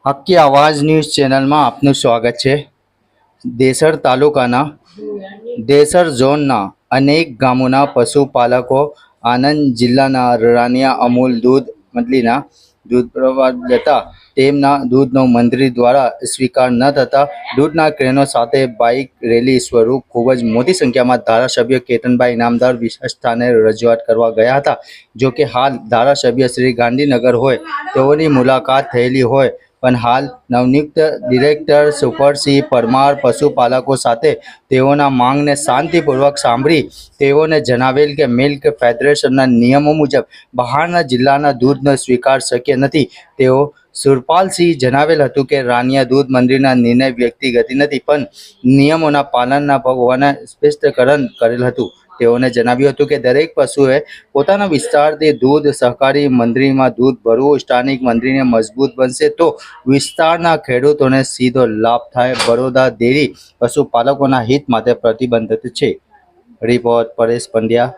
આખી આવાજ ન્યૂઝ ચેનલમાં આપનું સ્વાગત છે। દેસર તાલુકાના દેસર ઝોનના અનેક ગામોના પશુપાલકો આણંદ જિલ્લાના રાનિયા અમૂલ દૂધ મંડળીના દૂધ પ્રવાહ લેતા તેમના દૂધનો મંડળી દ્વારા સ્વીકાર ન થતા દૂધના ક્રેનો સાથે બાઇક રેલી સ્વરૂપ ખૂબ જ મોટી સંખ્યામાં ધારાસભ્ય કેતનભાઈ ઇનામદાર વિશેષ સ્થાને રજૂઆત કરવા ગયા હતા। જો કે હાલ ધારાસભ્ય શ્રી ગાંધીનગર હોય તેઓની મુલાકાત થયેલી હોય પણ હાલ નવનિયુક્ત ડિરેક્ટર સુપરસિંહ પરમાર પશુપાલકો સાથે તેઓના માંગને શાંતિપૂર્વક સાંભળી તેઓને જણાવેલ કે મિલ્ક ફેડરેશનના નિયમો મુજબ બહારના જિલ્લાના દૂધનો સ્વીકાર શક્ય નથી। તેઓ સુરપાલસિંહ જણાવેલ હતું કે રાનિયા દૂધ મંડળીના નિર્ણય વ્યક્તિગત નથી પણ નિયમોના પાલનના હોવાના સ્પષ્ટીકરણ કરેલ હતું। તેઓને જણાવ્યું હતું કે દરેક પશુએ પોતાના વિસ્તારથી દૂધ સહકારી મંડળીમાં દૂધ ભરવું। સ્થાનિક મંડળીને મજબૂત બનશે તો વિસ્તારના ખેડૂતોને સીધો લાભ થાય। બરોડા ડેરી પશુપાલકોના હિત માટે પ્રતિબદ્ધ છે। રિપોર્ટ પરેશ પંડ્યા।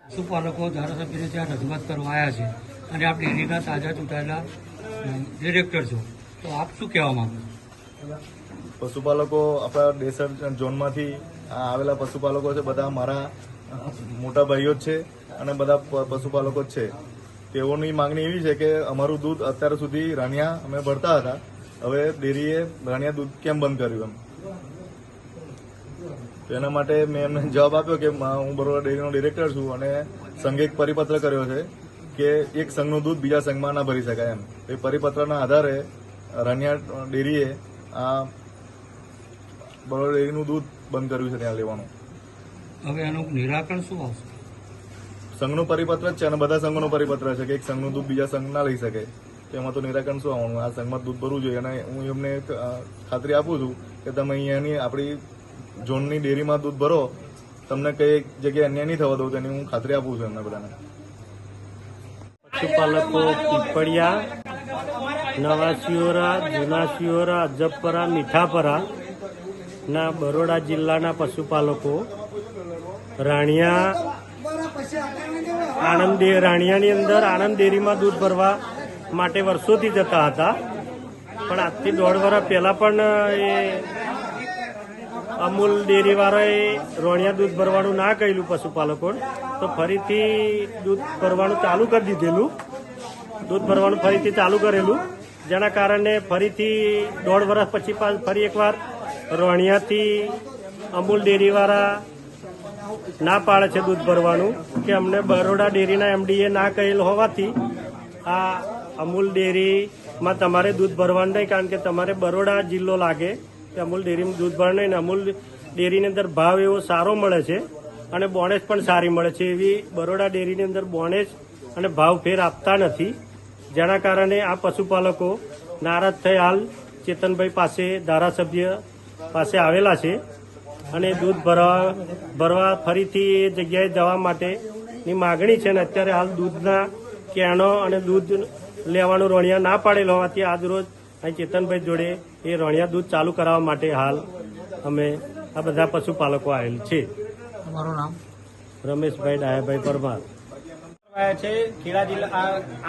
પશુપાલકો ધારાસભ્યને ત્યાં રજૂઆત કરવા આવ્યા છે અને આપ ડેરીના તાજા ચૂંટાયેલા ડિરેક્ટર છો, તો આપ શું કહેવા માંગો છો? પશુપાલકો આપણા દેસર ઝોનમાંથી આવેલા પશુપાલકો છે, બધા મારા મોટા ભાઈઓ જ છે અને બધા પશુપાલકો જ છે। તેઓની માંગણી એવી છે કે અમારું દૂધ અત્યાર સુધી રાનિયા અમે ભરતા હતા, હવે ડેરીએ રાનિયા દૂધ કેમ બંધ કર્યું તો એના માટે મેં એમને જવાબ આપ્યો કે હું બરોડા ડેરીનો ડિરેક્ટર છું અને સંઘે એક પરિપત્ર કર્યો છે કે એક સંઘનું દૂધ બીજા સંઘમાં ના ભરી શકાય એમ। એ પરિપત્રના આધારે રાનિયા ડેરીએ આ બરોડા ડેરીનું દૂધ બંધ કર્યું છે ત્યાં લેવાનું। હવે એનું નિરાકરણ શું આવશે? સંઘનું પરિપત્ર જ છે અને બધા સંઘોનું પરિપત્ર છે કે એક સંઘનું દૂધ બીજા સંઘ ના લઈ શકે, તો એમાં તો નિરાકરણ શું આવવાનું? આ સંઘમાં દૂધ ભરવું જોઈએ અને હું એમને ખાતરી આપું છું કે તમે અહીંયાની આપણી ઝોનની ડેરીમાં દૂધ ભરો, તમને કઈ જગ્યાએ અન્યાય નહીં થવા દઉં તેની હું ખાતરી આપું છું એમને બધાને। પશુપાલકો પીપળિયા, નવા શિયોરા, જૂના શિયોરા, અજબપરા, મીઠાપરા ના બરોડા જિલ્લાના પશુપાલકો રાણિયાની અંદર આણંદ ડેરીમાં દૂધ ભરવા માટે વર્ષોથી જતા હતા, પણ આજથી 1.5 વર્ષ પહેલા પણ એ અમૂલ ડેરીવાળાએ રોણિયા દૂધ ભરવાનું ના કહેલું પશુપાલકો, તો ફરીથી દૂધ ભરવાનું ચાલુ કરી દીધેલું, દૂધ ભરવાનું ફરીથી ચાલુ કરેલું, જેના કારણે ફરીથી 1.5 વર્ષ પછી ફરી એકવાર રોણિયાથી અમૂલ ડેરીવાળા ના પાડે છે દૂધ ભરવાનું કે અમને બરોડા ડેરીના એમડીએ ના કહેલ હોવાથી આ અમૂલ ડેરીમાં તમારે દૂધ ભરવાનું નહીં, કારણ કે તમારે બરોડા જિલ્લો લાગે કે અમૂલ ડેરીમાં દૂધ ભરવાનું નહીં। અમૂલ ડેરીની અંદર ભાવ એવો સારો મળે છે અને બોનેસ પણ સારી મળે છે, એવી બરોડા ડેરીની અંદર બોનેસ અને ભાવ ફેર આપતા નથી, જેના કારણે આ પશુપાલકો નારાજ થઈ હાલ ચેતનભાઈ પાસે ધારાસભ્ય પાસે આવેલા છે અને દૂધ ભરવા ફરીથી એ જગ્યાએ જવા માટેની માગણી છે। અને અત્યારે હાલ દૂધના કેનો અને દૂધ લેવાનું રોણિયા ના પાડેલ હોવાથી આજ રોજ અહીં ચેતનભાઈ જોડે એ રોણિયા દૂધ ચાલુ કરાવવા માટે હાલ અમે આ બધા પશુપાલકો આવેલ છે। તમારું નામ? રમેશભાઈ ડાયાભાઈ પરમાર છે। ખેડા જિલ્લા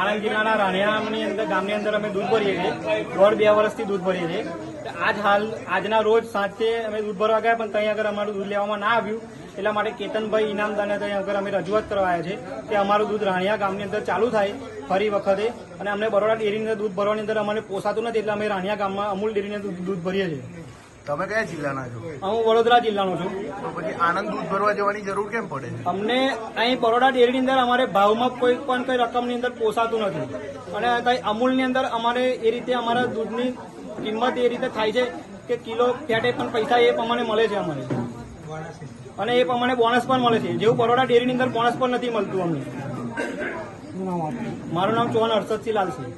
આણંદ જિલ્લાના રાણિયાની અંદર ગામની અંદર અમે દૂધ ભરીએ છીએ, 1.5-2 વર્ષથી દૂધ ભરીએ છીએ। આજના રોજ સાંજે અમે દૂધ ભરવા ગયા પણ ત્યાં આગળ અમારું દૂધ લેવામાં ના આવ્યું, એટલા માટે કેતનભાઈ ઇનામદારને ત્યાં આગળ અમે રજૂઆત કરવા આવ્યા છે કે અમારું દૂધ રાણિયા ગામની અંદર ચાલુ થાય ફરી વખતે, અને અમને બરોડા ડેરીની અંદર દૂધ ભરવાની અંદર અમને પોસાતું નથી, એટલે અમે રાણિયા ગામમાં અમૂલ ડેરીને દૂધ ભરીએ છીએ। તમે કયા જિલ્લાના છો? હું વડોદરા જિલ્લાનો છું। તો પછી આણંદ દૂધ ભરવા જવાની જરૂર કેમ પડે? અમને અહીં બરોડા ડેરીની અંદર અમારે ભાવમાં કોઈ પણ કઈ રકમની અંદર પોસાતું નથી, અને અમૂલની અંદર અમારે એ રીતે અમારા દૂધની કિંમત એ રીતે થાય છે કે કિલો ફેટે પણ પૈસા એ પ્રમાણે મળે છે અમારે, અને એ પ્રમાણે બોનસ પણ મળે છે, જેવું બરોડા ડેરીની અંદર બોનસ પણ નથી મળતું અમને। મારું નામ ચૌહાણ હર્ષદસિંહ લાલસિંહ।